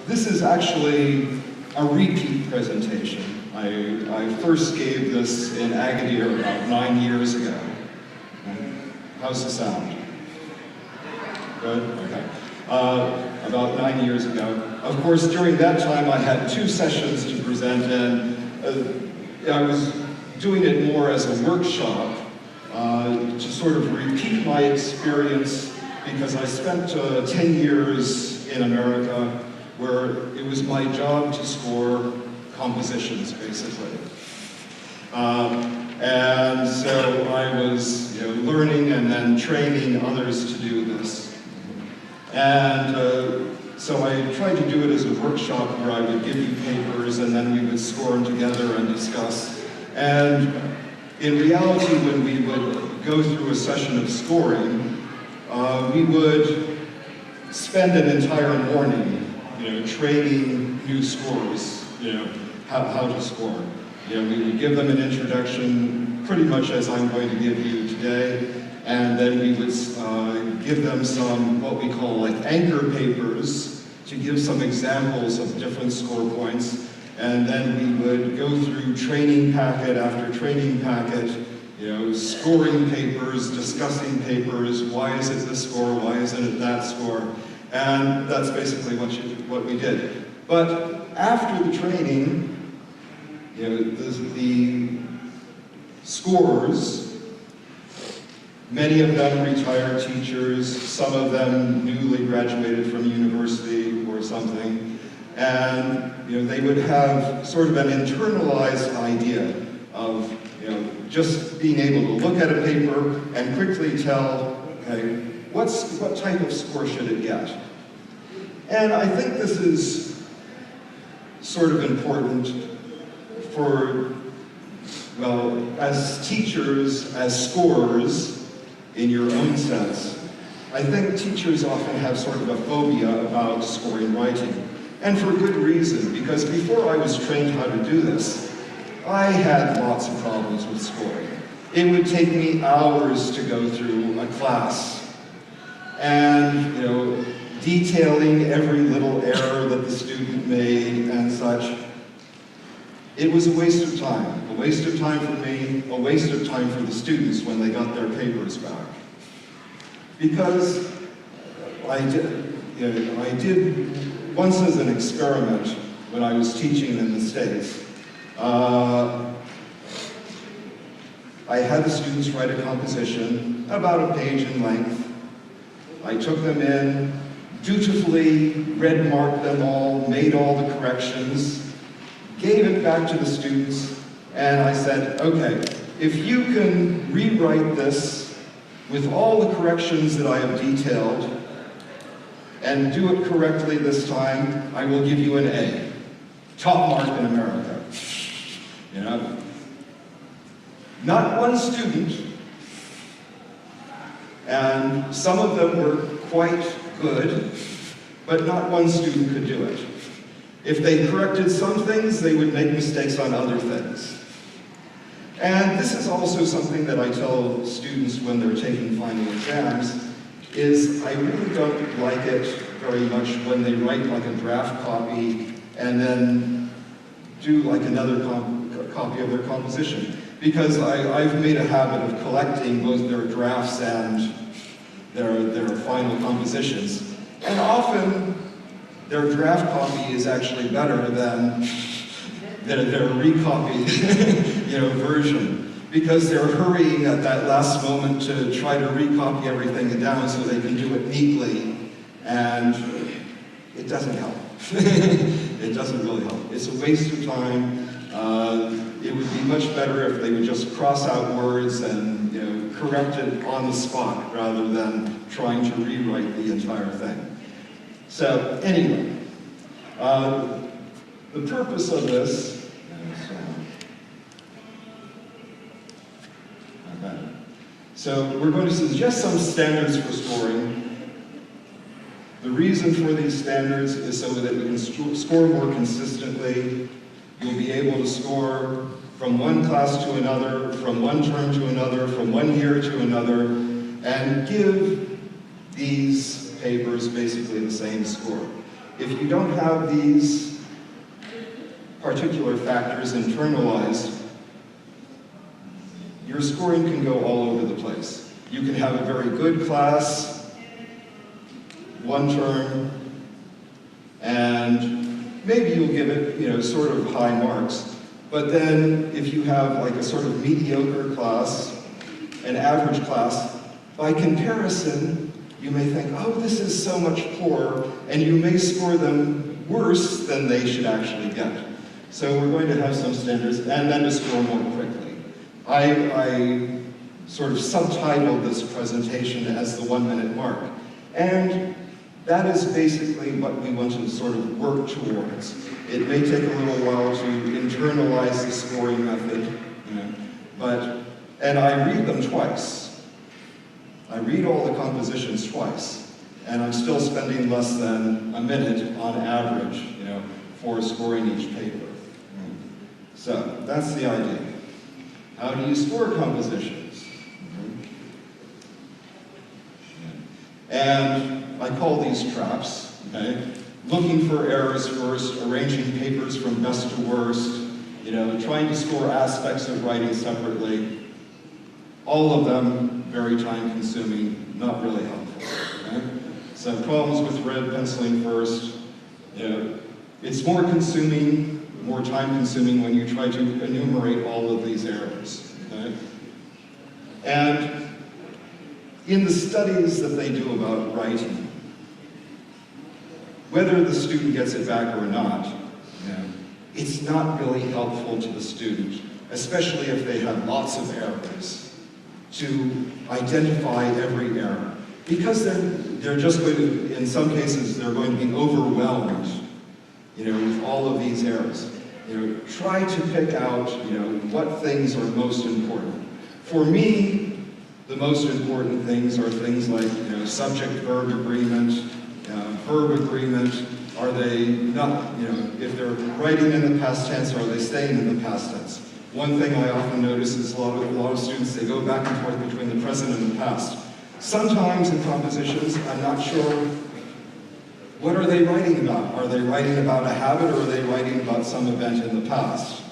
this is actually a repeat presentation. I first gave this in Agadir about 9 years ago. How's the sound? Good? Okay. About 9 years ago. Of course, during that time I had 2 sessions to present, and I was doing it more as a workshop to sort of repeat my experience, because I spent 10 years in America where it was my job to score compositions, basically. And so I was learning and then training others to do this. And so I tried to do it as a workshop where I would give you papers and then we would score them together and discuss. And in reality, when we would go through a session of scoring, we would spend an entire morning, training new scorers, how to score. We would give them an introduction, pretty much as I'm going to give you today, and then we would give them some, what we call like anchor papers, to give some examples of different score points, and then we would go through training packet after training packet, scoring papers, discussing papers, why is it this score, why isn't it that score, and that's basically what we did. But after the training, the scorers, many of them retired teachers, some of them newly graduated from university or something, and they would have sort of an internalized idea of just being able to look at a paper and quickly tell, okay, what type of score should it get? And I think this is sort of important for, well, as teachers, as scorers, in your own sense. I think teachers often have sort of a phobia about scoring writing, and for good reason, because before I was trained how to do this, I had lots of problems with scoring. It would take me hours to go through a class, and detailing every little error that the student made and such. It was a waste of time for me, a waste of time for the students when they got their papers back. Because I did once as an experiment when I was teaching in the States. I had the students write a composition about a page in length. I took them in, dutifully red marked them all, made all the corrections, gave it back to the students, and I said, okay, if you can rewrite this with all the corrections that I have detailed and do it correctly this time, I will give you an A. Top mark in America. Not one student, and some of them were quite good, but not one student could do it. If they corrected some things, they would make mistakes on other things. And this is also something that I tell students when they're taking final exams, is I really don't like it very much when they write like a draft copy and then do like another copy of their composition. Because I've made a habit of collecting both their drafts and their final compositions. And often, their draft copy is actually better than their recopied version, because they're hurrying at that last moment to try to recopy everything down so they can do it neatly, and it doesn't help. It doesn't really help. It's a waste of time. It would be much better if they would just cross out words and correct it on the spot rather than trying to rewrite the entire thing. So anyway, the purpose of this is, so we're going to suggest some standards for scoring. The reason for these standards is so that we can score more consistently. You'll be able to score from one class to another, from one term to another, from one year to another, and give these papers basically the same score. If you don't have these particular factors internalized, your scoring can go all over the place. You can have a very good class, one term, and maybe you'll give it, sort of high marks. But then if you have like a sort of mediocre class, an average class, by comparison, you may think, oh, this is so much poorer, and you may score them worse than they should actually get. So we're going to have some standards, and then to score more quickly. I sort of subtitled this presentation as the 1 minute mark. And that is basically what we want to sort of work towards. It may take a little while to internalize the scoring method, and I read them twice. I read all the compositions twice, and I'm still spending less than a minute on average, for scoring each paper. So that's the idea. How do you score compositions? And I call these traps, okay? Looking for errors first, arranging papers from best to worst, trying to score aspects of writing separately. All of them very time-consuming, not really helpful. Okay? So problems with red penciling first. It's more consuming, more time-consuming when you try to enumerate all of these errors. Okay? And in the studies that they do about writing, whether the student gets it back or not, it's not really helpful to the student, especially if they have lots of errors, to identify every error. Because they're just going to, in some cases, they're going to be overwhelmed, with all of these errors. Try to pick out, what things are most important. For me, the most important things are things like, subject-verb agreement, verb agreement. Are they not, if they're writing in the past tense, are they staying in the past tense? One thing I often notice is a lot of students, they go back and forth between the present and the past. Sometimes in compositions, I'm not sure, what are they writing about? Are they writing about a habit, or are they writing about some event in the past?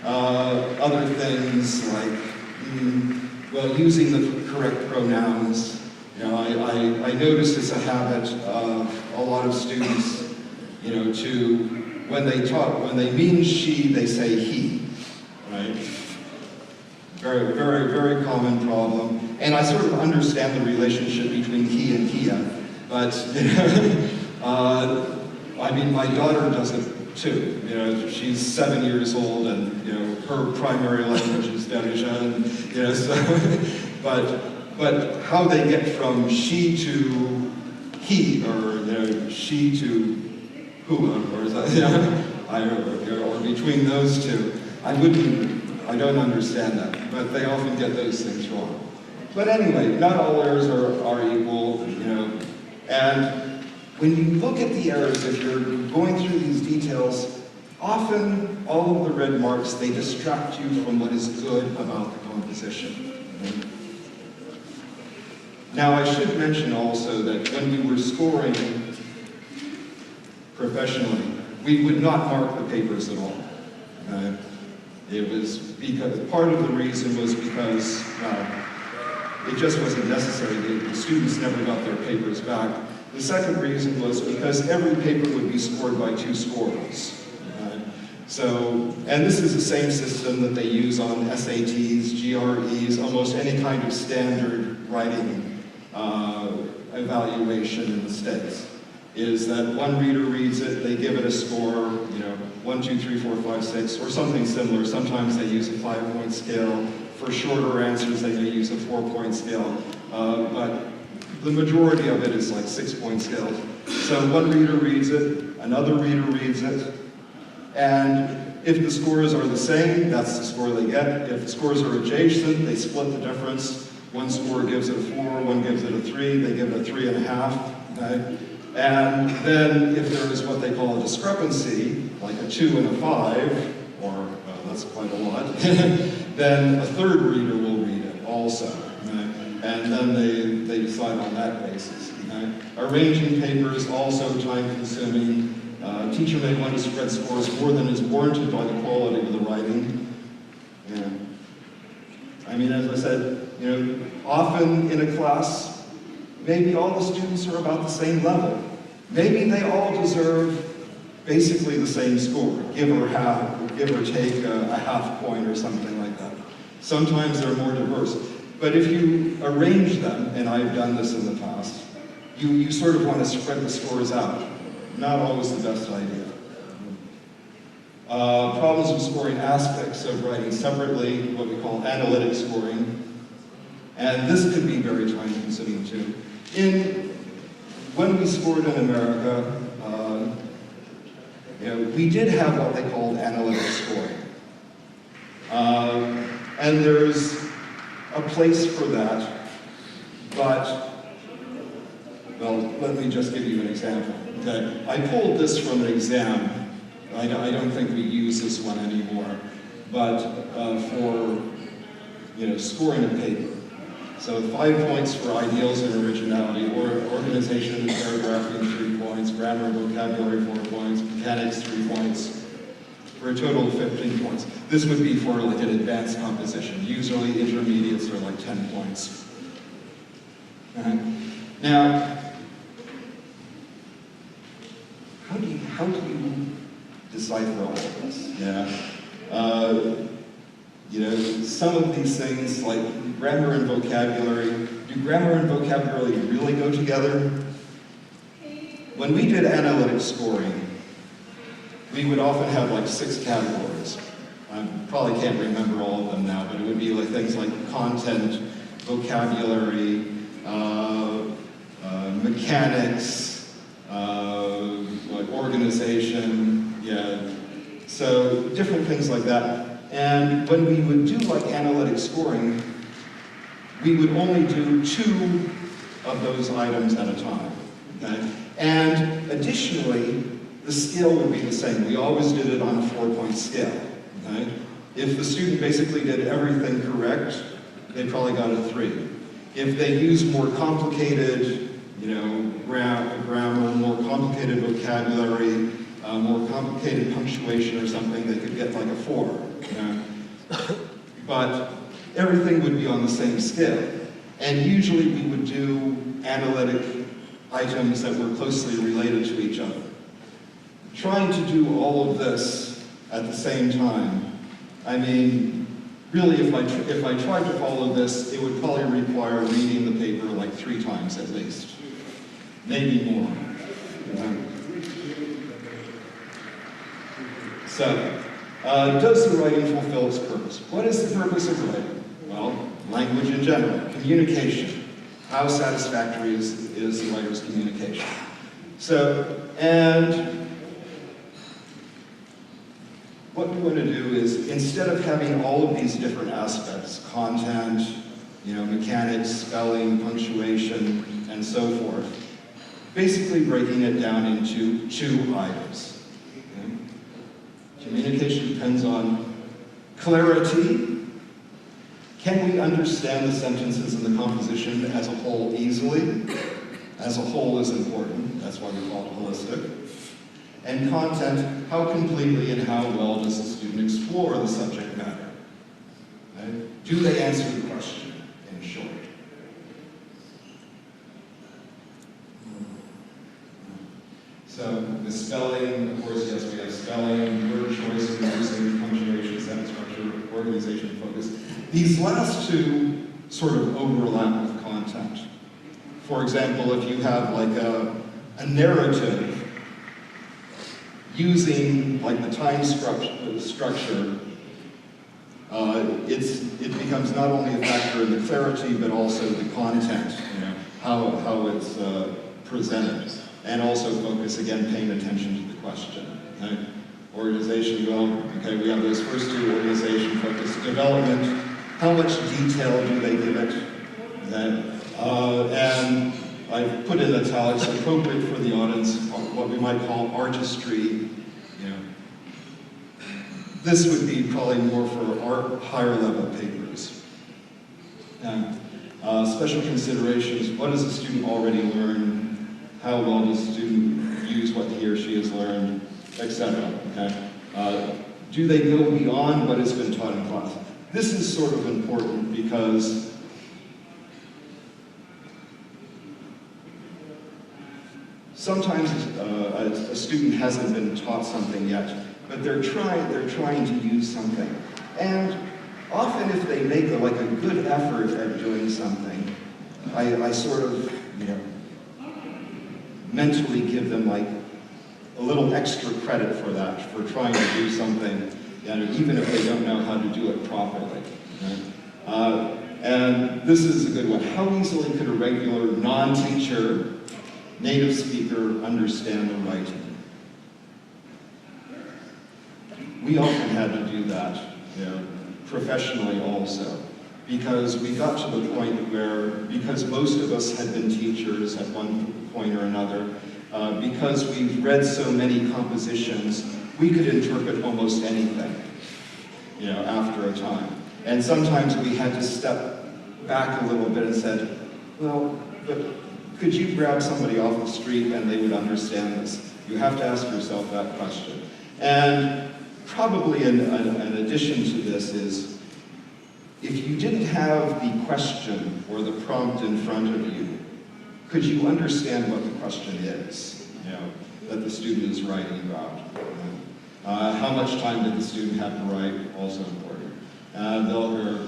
Other things like, using the correct pronouns. I noticed it's a habit of a lot of students, when they mean she, they say he, right? Very, very, very common problem. And I sort of understand the relationship between he and Kia, but, my daughter does it too. She's 7 years old, and, her primary language is Darija, and, so, but how they get from she to he, or she to hua, or between those two, I don't understand that, but they often get those things wrong. But anyway, not all errors are equal, and when you look at the errors, if you're going through these details, often all of the red marks, they distract you from what is good about the composition. Now, I should mention also that when we were scoring professionally, we would not mark the papers at all. It was because, part of the reason was because it just wasn't necessary. The students never got their papers back. The second reason was because every paper would be scored by 2 scorers. And this is the same system that they use on SATs, GREs, almost any kind of standard writing evaluation in the States, is that one reader reads it, they give it a score, 1, 2, 3, 4, 5, 6, or something similar. Sometimes they use a 5-point scale. For shorter answers, they may use a 4-point scale. But the majority of it is like 6-point scales. So one reader reads it, another reader reads it, and if the scores are the same, that's the score they get. If the scores are adjacent, they split the difference. One score gives it a 4, one gives it a 3, they give it a 3.5, okay? And then if there is what they call a discrepancy, like a 2 and a 5, or that's quite a lot, then a third reader will read it also, okay? And then they decide on that basis. Okay? Arranging papers, also time-consuming. Teacher may want to spread scores more than is warranted by the quality of the writing. Yeah. I mean, as I said, you know, often in a class, maybe all the students are about the same level. Maybe they all deserve basically the same score, give or take a half point or something like that. Sometimes they're more diverse. But if you arrange them, and I've done this in the past, you sort of want to spread the scores out. Not always the best idea. Problems with scoring aspects of writing separately, what we call analytic scoring. And this could be very time-consuming too. When we scored in America, you know, we did have what they called analytic scoring. And there's a place for that, but, well, let me just give you an example. Okay? I pulled this from an exam. I don't think we use this one anymore, but for, you know, scoring a paper. So 5 points for ideals and originality, or organization and paragraphing 3 points, grammar and vocabulary 4 points, mechanics 3 points, for a total of 15 points. This would be for like an advanced composition. Usually intermediates are like 10 points. Now, how do you decipher all of this? Yeah. You know, some of these things like grammar and vocabulary, do grammar and vocabulary really go together? When we did analytic scoring, we would often have like 6 categories. I probably can't remember all of them now, but it would be like things like content, vocabulary, mechanics, like organization, yeah. So different things like that. And when we would do like analytic scoring, we would only do 2 of those items at a time. Okay? And additionally, the scale would be the same. We always did it on a 4-point scale. Okay? If the student basically did everything correct, they probably got a 3. If they used more complicated, you know, grammar, more complicated vocabulary, more complicated punctuation or something, they could get like a 4. You know? But everything would be on the same scale. And usually we would do analytic items that were closely related to each other. Trying to do all of this at the same time, I mean, really if I tried to follow this, it would probably require reading the paper like 3 times at least. Maybe more. So, does the writing fulfill its purpose? What is the purpose of writing? Well, language in general, communication. How satisfactory is the writer's communication? So, and what we want to do is, instead of having all of these different aspects, content, you know, mechanics, spelling, punctuation, and so forth, basically breaking it down into 2 items. Okay? Communication depends on clarity. Can we understand the sentences and the composition as a whole easily? As a whole is important, that's why we call it holistic. And content, how completely and how well does the student explore the subject matter? Right? Do they answer the question, in short? So, the spelling, of course, yes, we have spelling, word choice, using, punctuation, sentence structure, organization, focus. These last 2 sort of overlap with content. For example, if you have like a narrative using like the time structure, it becomes not only a factor in the clarity, but also the content, you know, how it's presented. And also focus, again, paying attention to the question. Okay? Organization, well, okay, we have those first 2, organization, focus, development. How much detail do they give it? Okay? And I've put in italics, appropriate for the audience, what we might call artistry. You know. This would be probably more for our higher level papers. And special considerations, what does the student already learn? how well does the student use what he or she has learned, etc. Okay? Do they go beyond what has been taught in class? This is sort of important because sometimes a student hasn't been taught something yet, but they're trying to use something. And often if they make a good effort at doing something, I sort of, mentally give them a little extra credit for that, for trying to do something, even if they don't know how to do it properly. Right? And this is a good one. How easily could a regular non-teacher, native speaker understand the writing? We often had to do that, professionally also, because we got to the point where, because most of us had been teachers at one point or another, because we've read so many compositions, we could interpret almost anything, after a time. And sometimes we had to step back a little bit and said, well, but could you grab somebody off the street and they would understand this? You have to ask yourself that question. And probably an addition to this is, if you didn't have the question or the prompt in front of you, could you understand what the question is, that the student is writing about? How much time did the student have to write? Also important. They'll hear,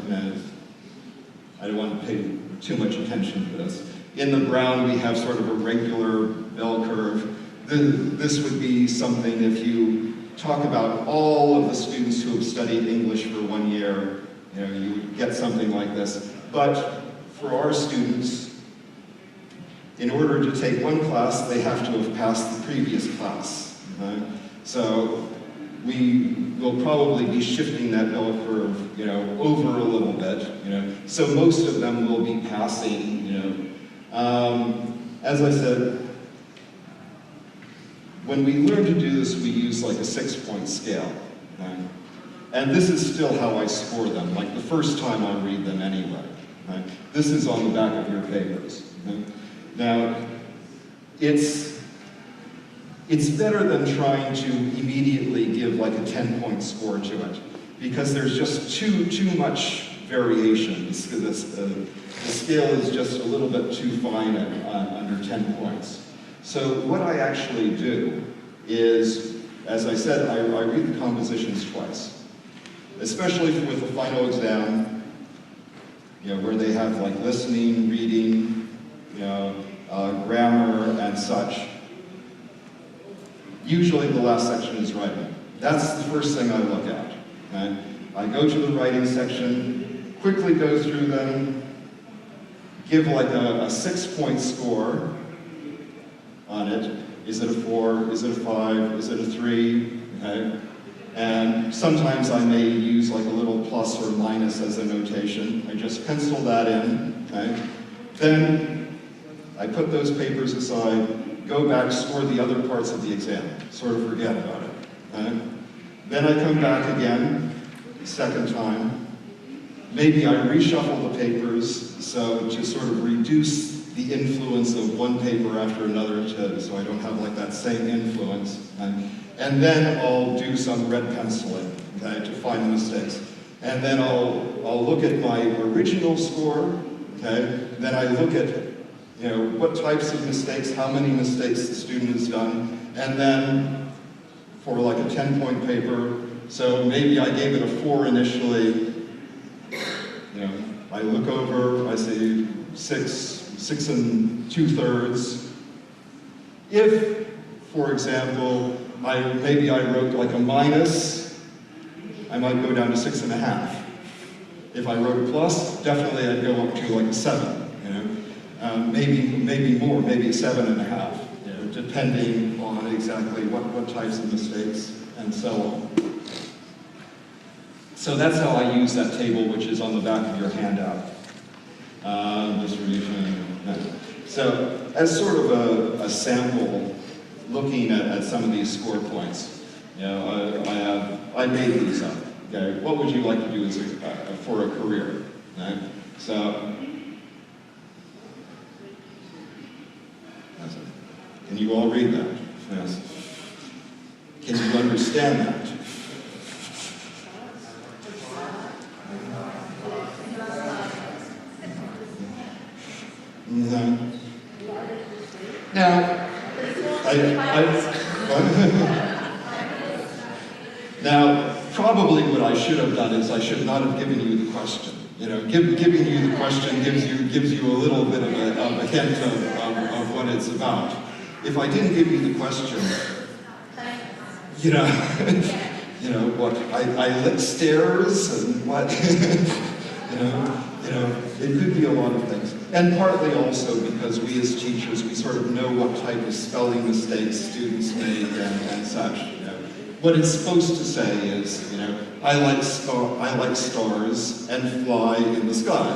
I don't want to pay too much attention to this. In the brown, we have sort of a regular bell curve. This would be something if you talk about all of the students who have studied English for 1 year, you would get something like this. But for our students, in order to take one class, they have to have passed the previous class. Right? So we will probably be shifting that bell curve, over a little bit. So most of them will be passing. As I said, when we learn to do this, we use a 6-point scale. Right? And this is still how I score them, the first time I read them anyway. Right? This is on the back of your papers. Right? Now, it's better than trying to immediately give a 10-point score to it, because there's just too much variation. The scale is just a little bit too fine under 10 points. So what I actually do is, as I said, I read the compositions twice, especially with the final exam, where they have listening, reading, grammar and such. Usually the last section is writing. That's the first thing I look at. Okay? I go to the writing section, quickly go through them, give a 6-point score on it. Is it a 4? Is it a 5? Is it a 3? Okay? And sometimes I may use a little plus or minus as a notation. I just pencil that in. Okay? Then I put those papers aside, go back, score the other parts of the exam, sort of forget about it. Okay? Then I come back again, second time. Maybe I reshuffle the papers so to sort of reduce the influence of one paper after another, so I don't have that same influence. And then I'll do some red penciling, okay, to find the mistakes. And then I'll look at my original score, okay? Then I look at what types of mistakes, how many mistakes the student has done, and then for a 10-point paper, so maybe I gave it a 4 initially, I look over, I say 6 and 2/3. If, for example, maybe I wrote a minus, I might go down to 6.5. If I wrote a plus, definitely I'd go up to a 7. Maybe more, maybe 7.5, depending on exactly what types of mistakes and so on. So that's how I use that table, which is on the back of your handout. Distribution. So as sort of a sample, looking at some of these score points, I made these up. Okay, what would you like to do for a career? Right? So. you all read that? Yes. Can you understand that? No. Now, now, probably what I should have done is I should not have given you the question. You know, giving you the question gives you a little bit of a hint of what it's about. If I didn't give you the question, you know, what I lick stairs and what, it could be a lot of things. And partly also because we as teachers, we sort of know what type of spelling mistakes students make and such. You know. What it's supposed to say is, I like stars and fly in the sky.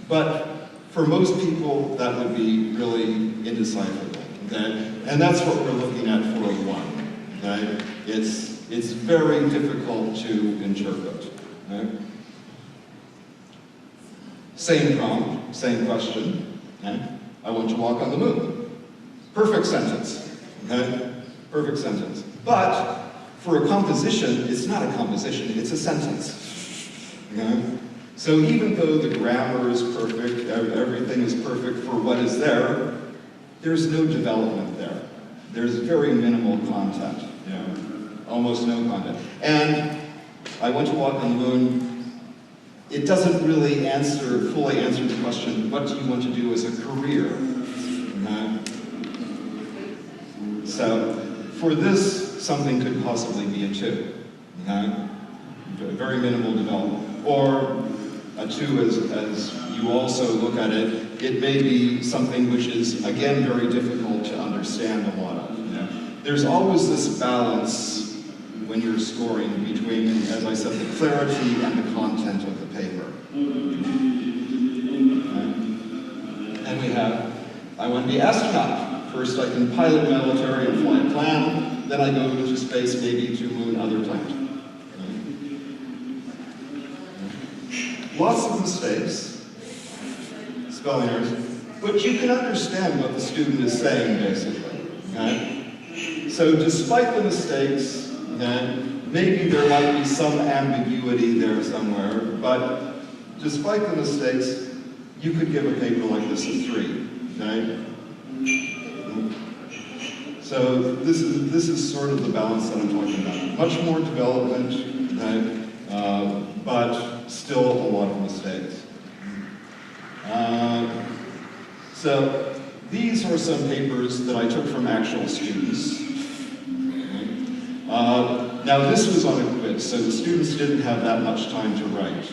But for most people, that would be really indecipherable. Okay? And that's what we're looking at for a 1. Okay? It's very difficult to interpret. Okay? Same prompt, same question. Okay? I want to walk on the moon. Perfect sentence. Okay? Perfect sentence. But for a composition, it's not a composition, it's a sentence. Okay? So even though the grammar is perfect, everything is perfect for what is there, there's no development there. There's very minimal content, almost no content. And I want to walk on the moon. It doesn't really fully answer the question, what do you want to do as a career? So for this, something could possibly be a 2. Very minimal development. Or a 2, as you also look at it, it may be something which is, again, very difficult to understand a lot of. There's always this balance when you're scoring between, as I said, the clarity and the content of the paper. And we have, I want to be astronaut. First I can pilot military and fly a plane, then I go into space, maybe to moon, other planet. Lots of mistakes, spelling errors, but you can understand what the student is saying, basically. Okay? So despite the mistakes, maybe there might be some ambiguity there somewhere, but despite the mistakes, you could give a paper like this a 3. Okay? So this is sort of the balance that I'm talking about. Much more development, okay? But still a lot of mistakes. So these are some papers that I took from actual students. Now this was on a quiz, so the students didn't have that much time to write.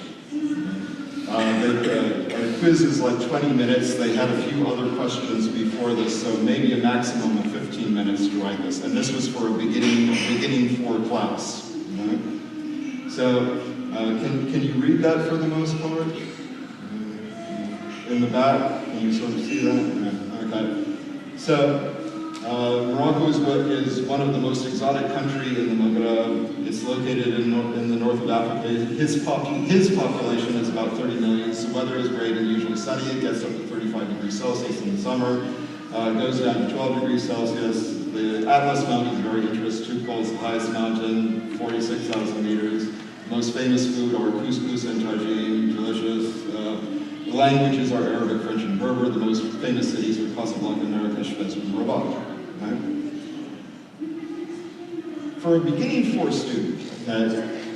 A quiz is like 20 minutes. They had a few other questions before this, so maybe a maximum of 15 minutes to write this. And this was for a beginning 4 class. So can you read that for the most part? In the back, can you sort of see that? Okay. So Morocco is one of the most exotic countries in the Maghreb. It's located in the north of Africa. His population is about 30 million. So weather is great and usually sunny. It gets up to 35 degrees Celsius in the summer. It goes down to 12 degrees Celsius. The Atlas Mountain is very interesting. Tukol is the highest mountain, 46,000 meters. The most famous food are couscous and tagine, delicious. The languages are Arabic, French, and Berber. The most famous cities are Casablanca, Marrakesh, Fez, and Rabat. For a beginning 4 student,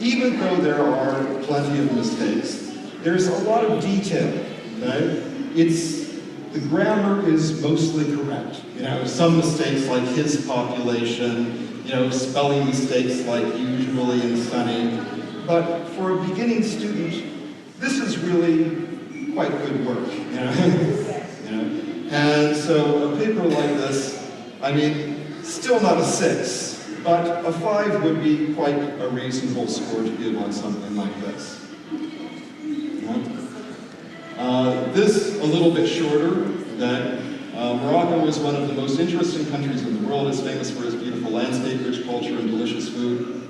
even though there are plenty of mistakes, there's a lot of detail. The grammar is mostly correct. Some mistakes like his population, spelling mistakes like usually and sunny. But for a beginning student, this is really quite good work. And so a paper like this, still not a 6, but a 5 would be quite a reasonable score to give on something like this. This, a little bit shorter, Morocco is one of the most interesting countries in the world. It's famous for its beautiful landscape, rich culture, and delicious food.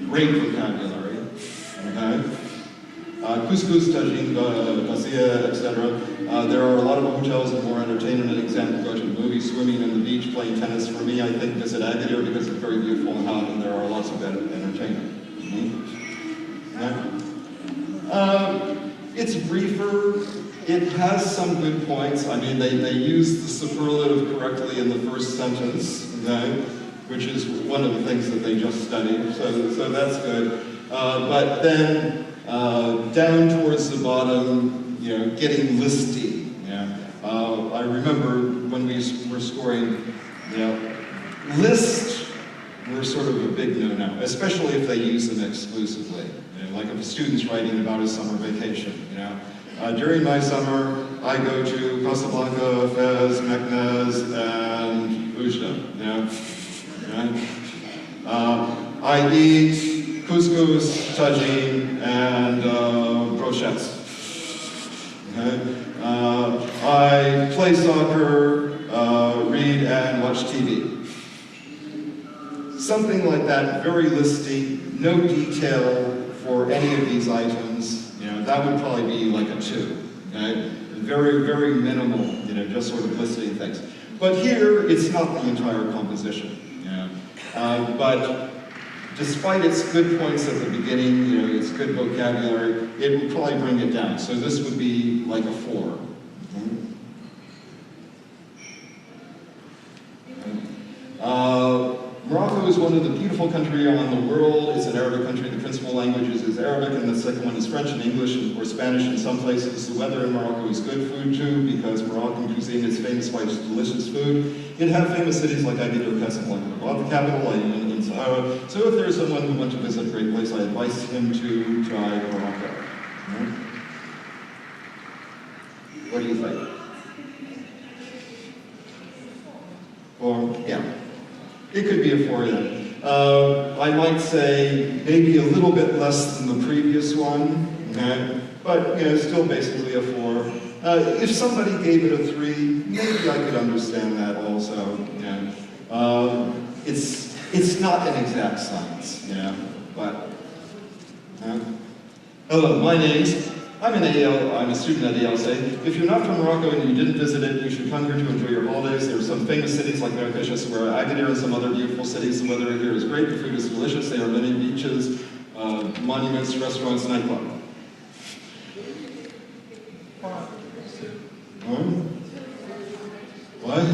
Great vocabulary. Okay? Couscous, tagine, gazia, etc. There are a lot of hotels with more entertainment. An example, go to the movies, swimming on the beach, playing tennis. For me, I think visit Agadir because it's very beautiful and hot, and there are lots of entertainment. It's briefer. It has some good points. I mean, they use the superlative correctly in the first sentence, okay, which is one of the things that they just studied, so that's good. But then down towards the bottom, you know, getting listy. Yeah. I remember when we were scoring, you know, list were sort of a big no-no, especially if they use them exclusively. You know, like if a student's writing about his summer vacation, you know. During my summer, I go to Casablanca, Fez, Meknès, and Oujda, you know. Right? I eat couscous, tagine, and brochettes. Okay? I play soccer, read, and watch TV. Something like that, very listy, no detail for any of these items. You know, that would probably be like a 2. Okay? Very, very minimal, you know, just sort of listing things. But here, it's not the entire composition. You know? But despite its good points at the beginning, you know, its good vocabulary, it would probably bring it down. So this would be like a 4. Morocco is one of the beautiful countries on the world. It's an Arabic country. The principal languages is Arabic, and the second one is French and English, or Spanish in some places. The weather in Morocco is good. Food too, because Moroccan cuisine is famous by its delicious food. It has famous cities like Agadir, Casablanca, the capital, and Sahara. So if there's someone who wants to visit a great place, I advise him to try Morocco. What do you think? Or, yeah. It could be a 4 then. I might say maybe a little bit less than the previous one, okay? But you know, still basically a 4. If somebody gave it a 3, maybe I could understand that also. Yeah. It's not an exact science, you know, but. Hello, my name's. I'm a student at ALC. If you're not from Morocco and you didn't visit it, you should come here to enjoy your holidays. There are some famous cities like Marrakech, Agadir, and some other beautiful cities. The weather here is great, the food is delicious, there are many beaches, monuments, restaurants, nightclub. What?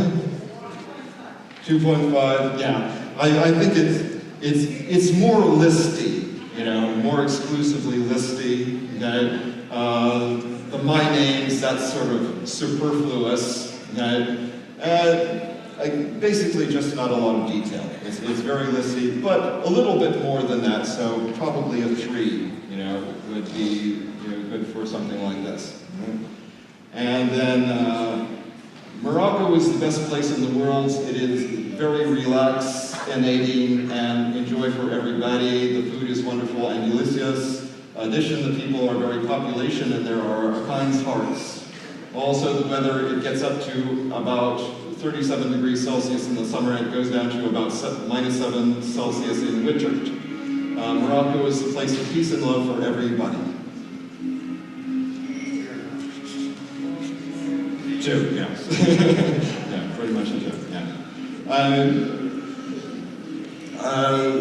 2.5, yeah. I think it's more listy, you know, more exclusively listy, okay? The my names, that's sort of superfluous, okay? Basically just not a lot of detail. It's very listy, but a little bit more than that, so probably a 3, you know, would be good for something like this. And then Morocco is the best place in the world. It is very relaxing and enjoy for everybody. The food is wonderful and delicious. Addition, the people are very population and there are kind hearts. Also the weather, it gets up to about 37 degrees Celsius in the summer and it goes down to about -7 Celsius in winter. Morocco is the place of peace and love for everybody. 2, yes. Yeah, pretty much a 2, yeah.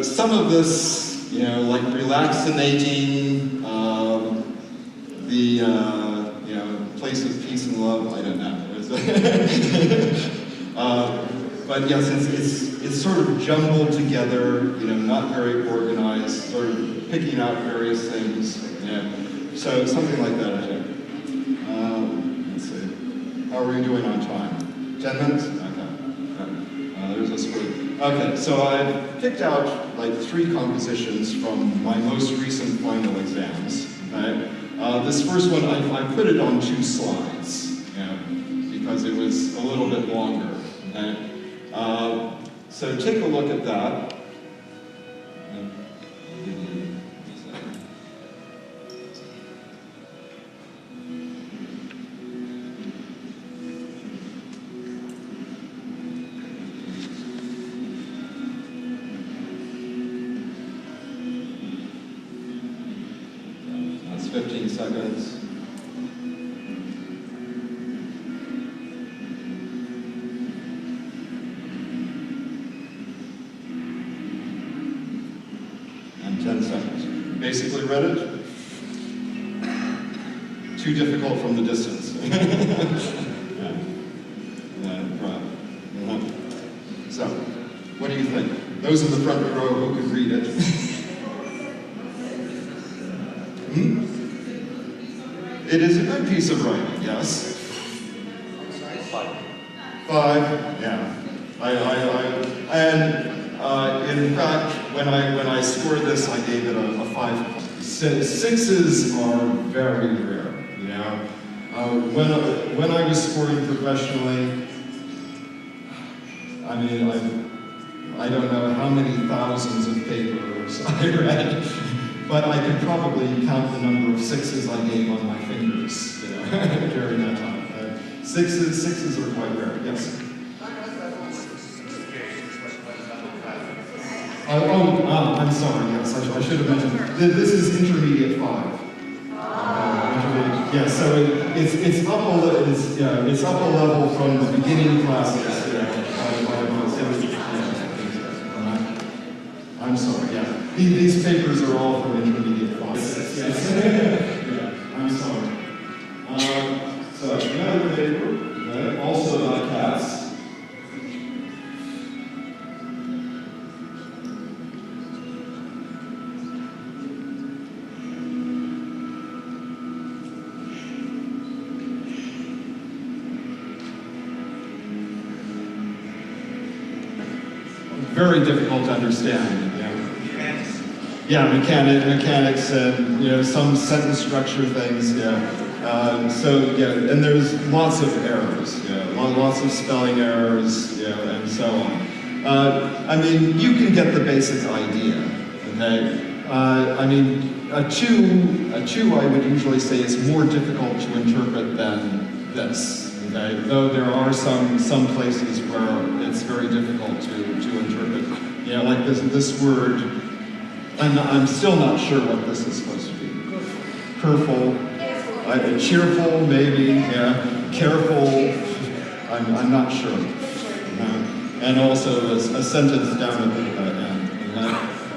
Some of this, you know, like relaxinating, you know, place of peace and love, I don't know. But yes, it's sort of jumbled together, you know, not very organized, sort of picking out various things, yeah. So something like that, I think. Let's see. How are we doing on time? 10 minutes? Okay. There's a split. Okay, so I've picked out like 3 compositions from my most recent final exams. Okay? This first one, I put it on 2 slides, yeah, because it was a little bit longer. Okay? So take a look at that. 15 seconds. And 10 seconds. Basically read it? Too difficult from the distance. So, what do you think? Those in the front row who could read it. It is a good piece of writing, yes. 5, yeah. In fact, when I scored this, I gave it a 5. 6s are very rare, you know. When I was scoring professionally, I mean, I don't know how many thousands of papers I read, but I could probably count the number of 6s I gave on my fingers, you know, during that time. 6s are quite rare, yes. I'm sorry, yes, I should have mentioned. This is intermediate 5. Yeah, so it's up a level from the beginning classes. I'm sorry, yeah. These papers are all from intermediate 5. Yes. Yeah, I'm sorry. So another paper, also about cats. Very difficult to understand. Yeah, mechanics and, you know, some sentence structure things, yeah. And there's lots of errors, yeah, lots of spelling errors, yeah, and so on. I mean, you can get the basic idea, okay? I mean, a two I would usually say is more difficult to interpret than this, okay? Though there are some places where it's very difficult to interpret. Yeah, like this word, I'm still not sure what this is supposed to be. Careful, cheerful, maybe, yeah. Careful, I'm not sure. And also a sentence down at the end.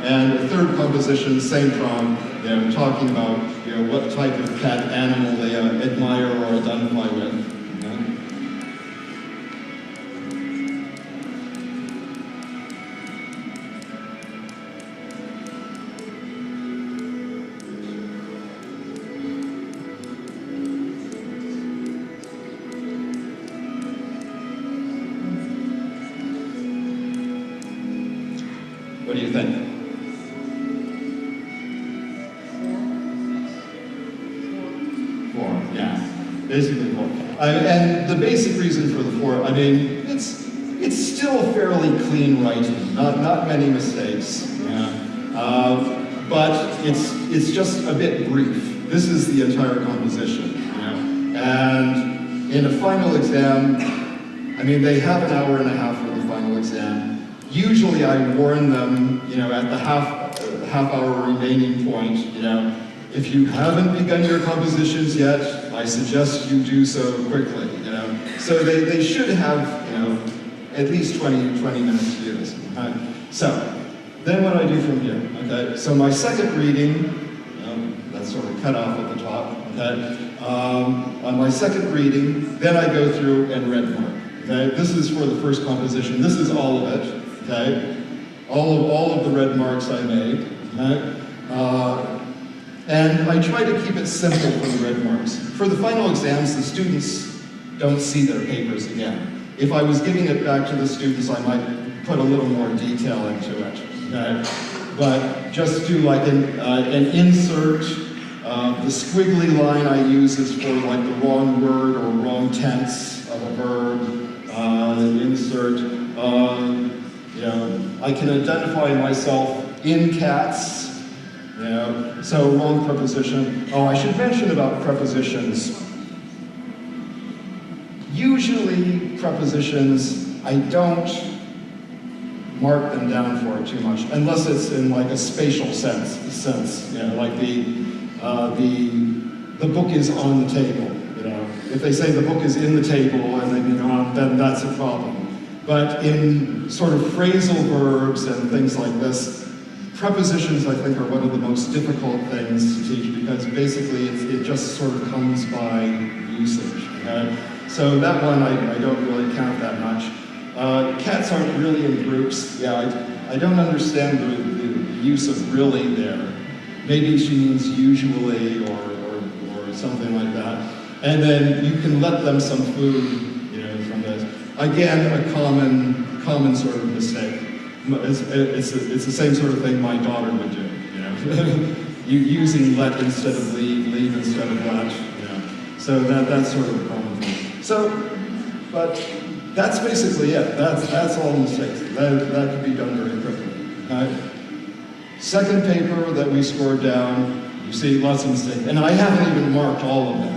And a third composition, same prompt, you know, talking about, you know, what type of cat animal they admire or identify with. What do you think? 4, yeah, basically 4. And the basic reason for the 4, I mean, it's still fairly clean writing, not many mistakes, yeah. But it's just a bit brief. This is the entire composition, you know. And in a final exam, I mean, they have an hour and a half for the final exam. Usually I warn them, you know, at the half hour remaining point, you know, if you haven't begun your compositions yet, I suggest you do so quickly, you know. So they should have, you know, at least 20 minutes to do this. So, then what I do from here, okay? So my second reading, that's sort of cut off at the top, okay? On my second reading, then I go through and red mark, okay? This is for the first composition. This is all of it. Okay, all of the red marks I made, okay? And I try to keep it simple for the red marks. For the final exams, the students don't see their papers again. If I was giving it back to the students, I might put a little more detail into it, okay? But just do like an insert. The squiggly line I use is for like the wrong word or wrong tense of a verb. Insert. You know, I can identify myself in cats, you know, so wrong preposition. Oh, I should mention about prepositions. Usually prepositions, I don't mark them down for it too much, unless it's in like a spatial sense, you know, like the the book is on the table. You know, if they say the book is in the table and they mean on, then that's a problem. But in sort of phrasal verbs and things like this, prepositions, I think, are one of the most difficult things to teach because basically it just sort of comes by usage. Okay? So that one I don't really count that much. Cats aren't really in groups. Yeah, I don't understand the use of really there. Maybe she means usually or something like that. And then you can let them some food, you know, from this. Again, a common sort of mistake. It's the same sort of thing my daughter would do, you know. Using let instead of leave instead of let, you know. So that's sort of a common thing. So, but that's basically it. That's all mistakes. That could be done very quickly. Okay? Second paper that we scored down, you see lots of mistakes, and I haven't even marked all of them.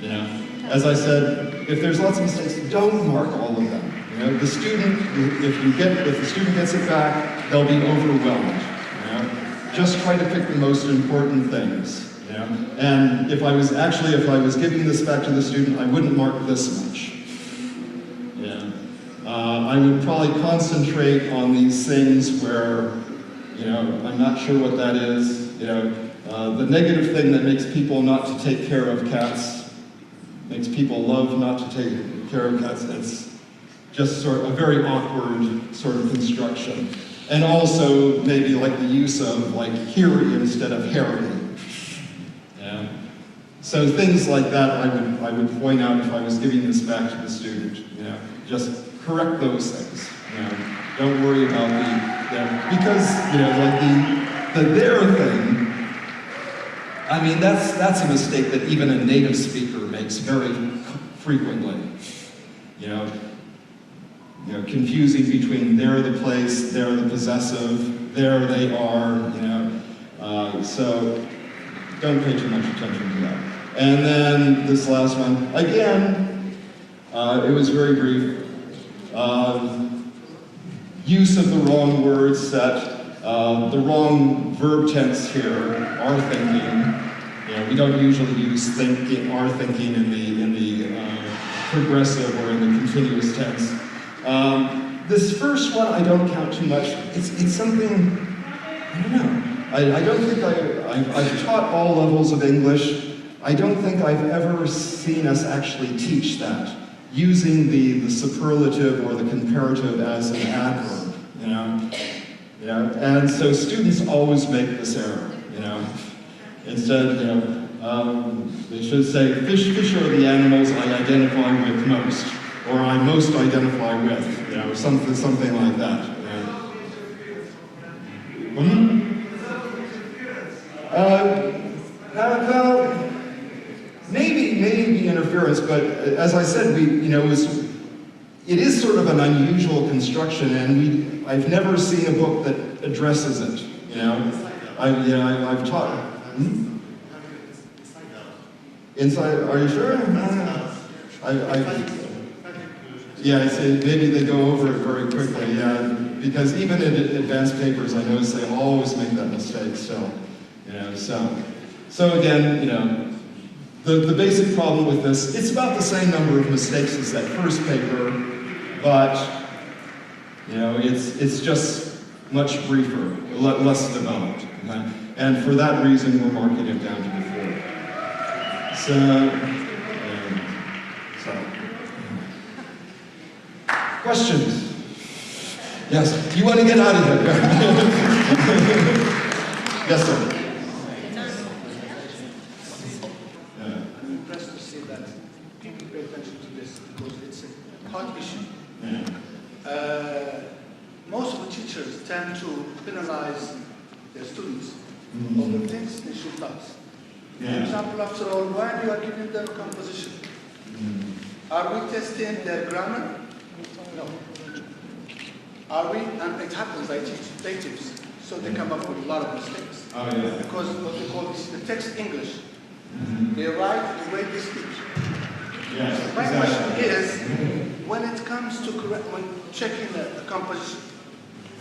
You know, as I said, if there's lots of mistakes, don't mark all of them. You know, the student, if the student gets it back, they'll be overwhelmed. You know, just try to pick the most important things. You know, and if I was giving this back to the student, I wouldn't mark this much. Yeah, I would probably concentrate on these things where, you know, I'm not sure what that is. You know, the negative thing that makes people not to take care of cats, makes people love not to take care of cats. It's just sort of a very awkward sort of construction. And also maybe like the use of like Harry instead of Harry. Yeah. So things like that I would point out if I was giving this back to the student. You know, just correct those things. You know, don't worry about because, you know, like the there thing, I mean, that's a mistake that even a native speaker makes very frequently. You know, confusing between they're the place, they're the possessive, there they are, you know. So don't pay too much attention to that. And then this last one, again, it was very brief. Use of the wrong word set. The wrong verb tense here, are thinking. You know, we don't usually use thinking, are thinking in the progressive or in the continuous tense. This first one I don't count too much. It's something, I don't know. I don't think I've taught all levels of English. I don't think I've ever seen us actually teach that, using the superlative or the comparative as an adverb, you know. Yeah, and so students always make this error, you know. Instead, you know, they should say, fish are the animals I identify with most, or I most identify with, you know, something like that. Well, maybe interference, but as I said, it is sort of an unusual construction, and I've never seen a book that addresses it. You know, I've taught. Inside, are you sure? Yeah, maybe they go over it very quickly. Yeah, because even in advanced papers, I notice they always make that mistake. So, you know, so again, you know. The basic problem with this, it's about the same number of mistakes as that first paper, but you know, it's just much briefer, less developed. Okay? And for that reason, we're marking it down to the 4. So questions? Yes, you want to get out of here? Yes, sir. Most of the teachers tend to penalize their students for the things they should not. For example, after all, when you are giving them composition, are we testing their grammar? No. Are we? And it happens, I teach natives, so they come up with a lot of mistakes. Oh, yeah. Because what we call this, the text English. They write the way they speak. Yes, My exactly. question is, when it comes to when checking a composition,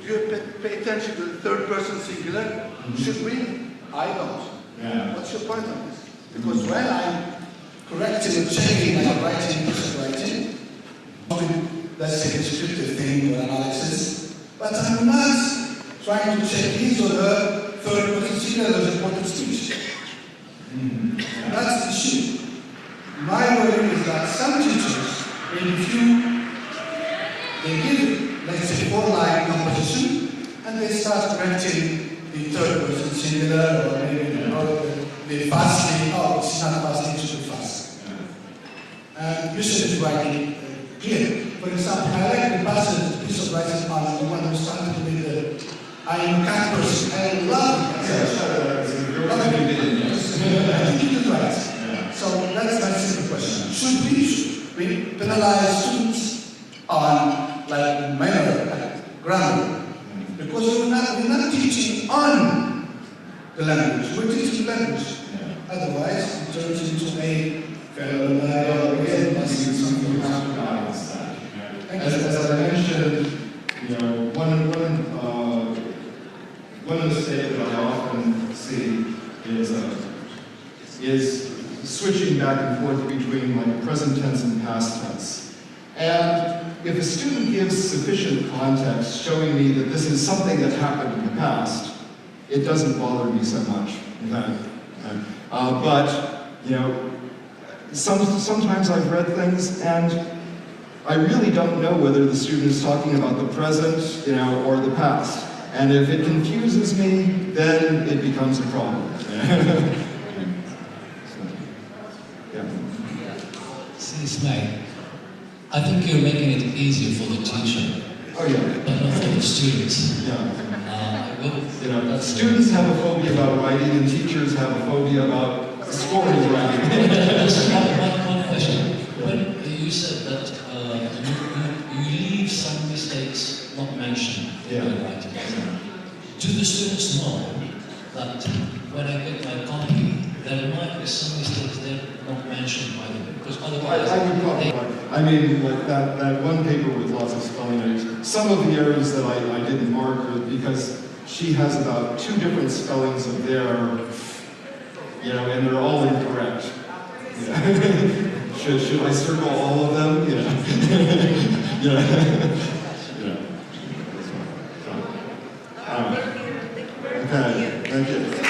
do you pay attention to the third person singular? Should we? I don't. Yeah. What's your point on this? Because when I'm correcting and checking my writing, let's say descriptive thing or analysis, but I'm not trying to check his or her third person singular as important speech. And that's the issue. My worry is that some teachers, they give, let's say, 4-line composition, and they start correcting the third person singular, or maybe the fastly, oh, it's not fastly, it should be fast. And you should be writing clear. For example, I like the passage, piece of writing on the one who started with the I am a cat person. I love it. I think you did right. So that's my simple question. Should we penalize students on like manner, like grammar? Because we're not teaching on the language, we're teaching language. Otherwise, it turns into a something as I mentioned, one mistake that I often see is switching back and forth between like present tense and past tense. And if a student gives sufficient context showing me that this is something that happened in the past, it doesn't bother me so much. But sometimes I've read things and I really don't know whether the student is talking about the present, or the past. And if it confuses me, then it becomes a problem. See, Ismail, I think you're making it easier for the teacher. Oh yeah. But not for the students. Yeah. Students have a phobia about writing, and teachers have a phobia about scoring writing. Just one question. When you said that you leave some mistakes not mentioned in the writing, do the students know that when I get my copy, there might be some mistakes there not mentioned by them? Because otherwise, I mean, like that one paper with lots of spelling errors. Some of the errors that I didn't mark are because she has about 2 different spellings of their, and they're all incorrect. Should I circle all of them? Okay, thank you.